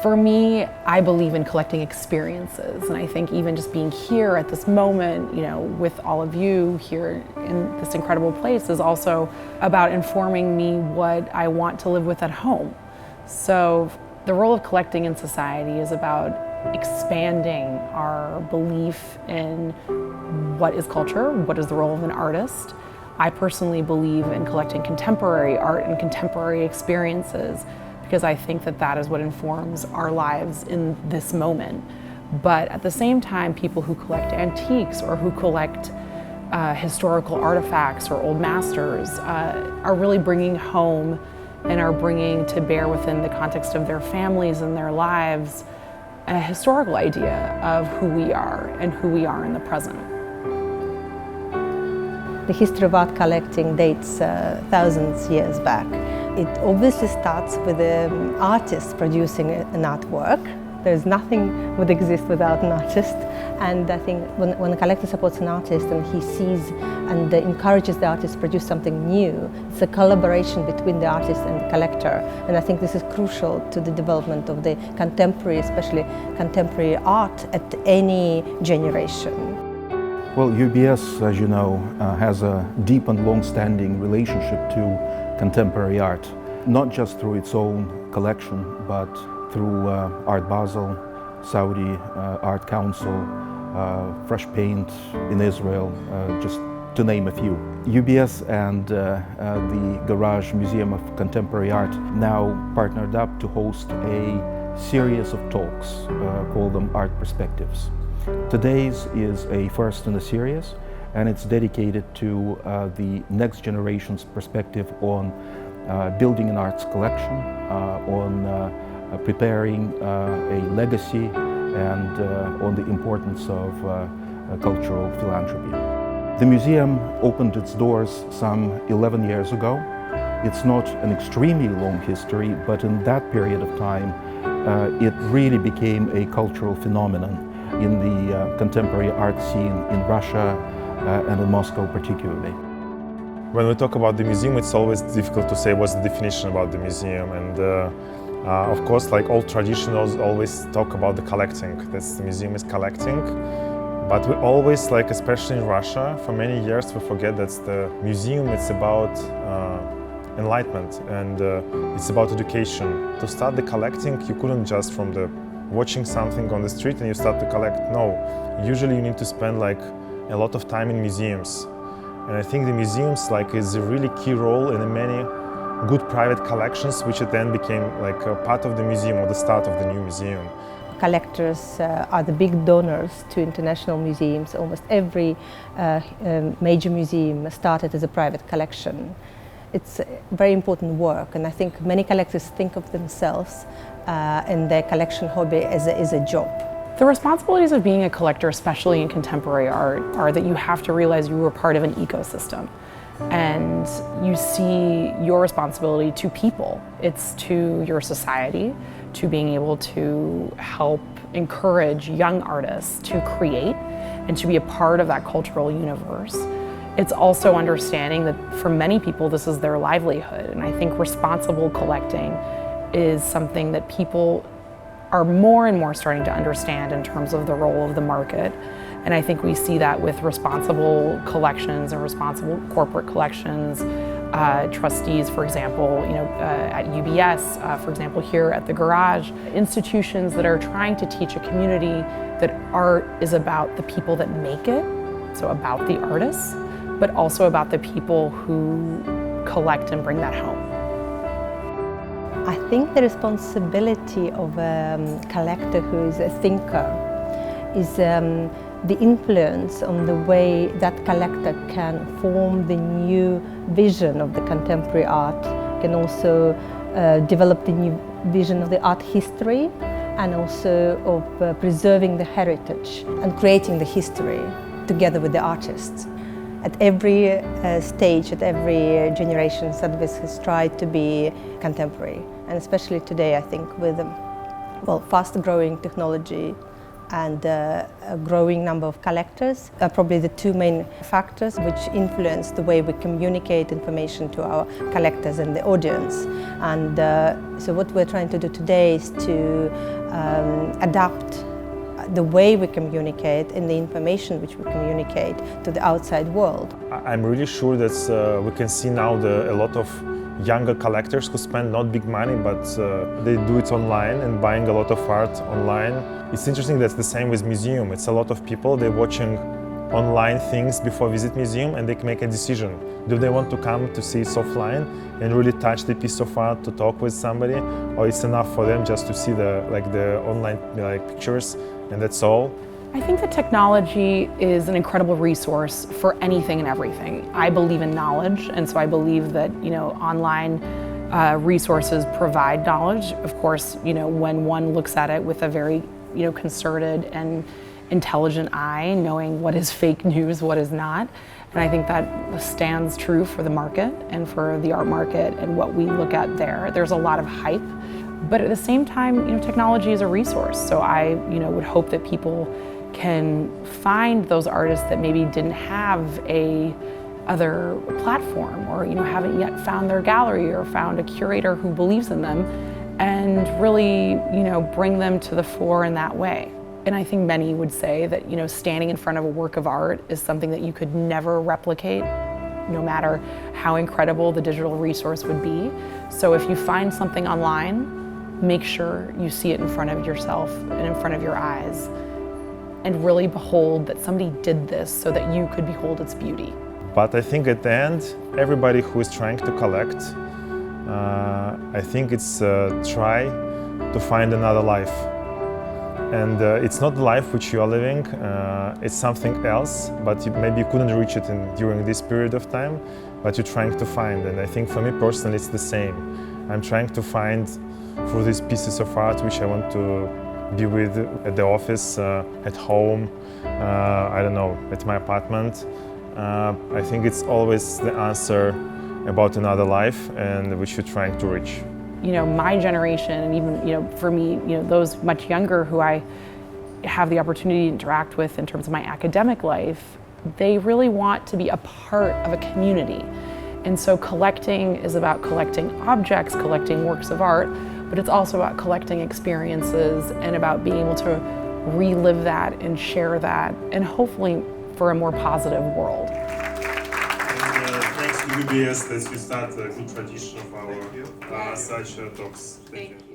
For me, I believe in collecting experiences, and I think even just being here at this moment, with all of you here in this incredible place is also about informing me what I want to live with at home. So the role of collecting in society is about expanding our belief in what is culture, what is the role of an artist. I personally believe in collecting contemporary art and contemporary experiences, because I think that that is what informs our lives in this moment. But at the same time, people who collect antiques or who collect historical artifacts or old masters are really bringing home and are bringing to bear within the context of their families and their lives a historical idea of who we are and who we are in the present. The history of art collecting dates thousands of years back. It obviously starts with an artist producing an artwork. There's nothing would exist without an artist. And I think when a collector supports an artist and he sees and encourages the artist to produce something new, it's a collaboration between the artist and the collector. And I think this is crucial to the development of the contemporary, especially contemporary art at any generation. Well, UBS, as you know, has a deep and long-standing relationship to contemporary art, not just through its own collection, but through Art Basel, Saudi Art Council, Fresh Paint in Israel, just to name a few. UBS and the Garage Museum of Contemporary Art now partnered up to host a series of talks, call them Art Perspectives. Today's is a first in a series, and it's dedicated to the next generation's perspective on building an arts collection, on preparing a legacy, and on the importance of cultural philanthropy. The museum opened its doors some 11 years ago. It's not an extremely long history, but in that period of time, it really became a cultural phenomenon in the contemporary art scene in Russia and in Moscow particularly. When we talk about the museum, it's always difficult to say what's the definition about the museum. And of course, like all traditionals always talk about the collecting. The museum is collecting. But we always, like especially in Russia, for many years we forget that the museum it's about enlightenment and it's about education. To start the collecting, you couldn't just from the watching something on the street and you start to collect. No, usually you need to spend like a lot of time in museums. And I think the museums is a really key role in many good private collections, which then became like a part of the museum or the start of the new museum. Collectors are the big donors to international museums. Almost every major museum started as a private collection. It's very important work, and I think many collectors think of themselves and their collection hobby as a job. The responsibilities of being a collector, especially in contemporary art, are that you have to realize you are part of an ecosystem. And you see your responsibility to people. It's to your society, to being able to help encourage young artists to create and to be a part of that cultural universe. It's also understanding that for many people this is their livelihood, and I think responsible collecting is something that people are more and more starting to understand in terms of the role of the market. And I think we see that with responsible collections and responsible corporate collections. Trustees, for example, at UBS, for example, here at the Garage, institutions that are trying to teach a community that art is about the people that make it, so about the artists, but also about the people who collect and bring that home. I think the responsibility of a collector who is a thinker is the influence on the way that collector can form the new vision of the contemporary art, can also develop the new vision of the art history, and also of preserving the heritage and creating the history together with the artists. At every stage, at every generation, Sotheby's has tried to be contemporary, and especially today, I think, with fast-growing technology, and a growing number of collectors are probably the two main factors which influence the way we communicate information to our collectors and the audience. And so what we're trying to do today is to adapt the way we communicate and the information which we communicate to the outside world. I'm really sure that we can see now a lot of younger collectors who spend not big money, but they do it online and buying a lot of art online. It's interesting that's the same with museum. It's a lot of people, they're watching online things before visit museum and they can make a decision. Do they want to come to see it offline and really touch the piece of art, to talk with somebody, or it's enough for them just to see the online pictures and that's all? I think that technology is an incredible resource for anything and everything. I believe in knowledge, and so I believe that online resources provide knowledge. Of course, when one looks at it with a very concerted and intelligent eye, knowing what is fake news, what is not. And I think that stands true for the market and for the art market and what we look at there. There's a lot of hype, but at the same time, technology is a resource. So I, would hope that people can find those artists that maybe didn't have a other platform, or haven't yet found their gallery or found a curator who believes in them, and really bring them to the fore in that way. And I think many would say that standing in front of a work of art is something that you could never replicate, no matter how incredible the digital resource would be. So if you find something online, make sure you see it in front of yourself and in front of your eyes, and really behold that somebody did this so that you could behold its beauty. But I think at the end, everybody who is trying to collect, I think it's try to find another life. And it's not the life which you are living, it's something else, but maybe you couldn't reach it during this period of time, but you're trying to find. And I think for me personally, it's the same. I'm trying to find through these pieces of art which I want to be with at the office, at home, I don't know, at my apartment. I think it's always the answer about another life and which you're trying to reach. My generation, and even for me, those much younger who I have the opportunity to interact with in terms of my academic life, they really want to be a part of a community. And so collecting is about collecting objects, collecting works of art, but it's also about collecting experiences and about being able to relive that and share that, and hopefully for a more positive world. Thanks to UBS that you start a good tradition of our such talks. Thank you.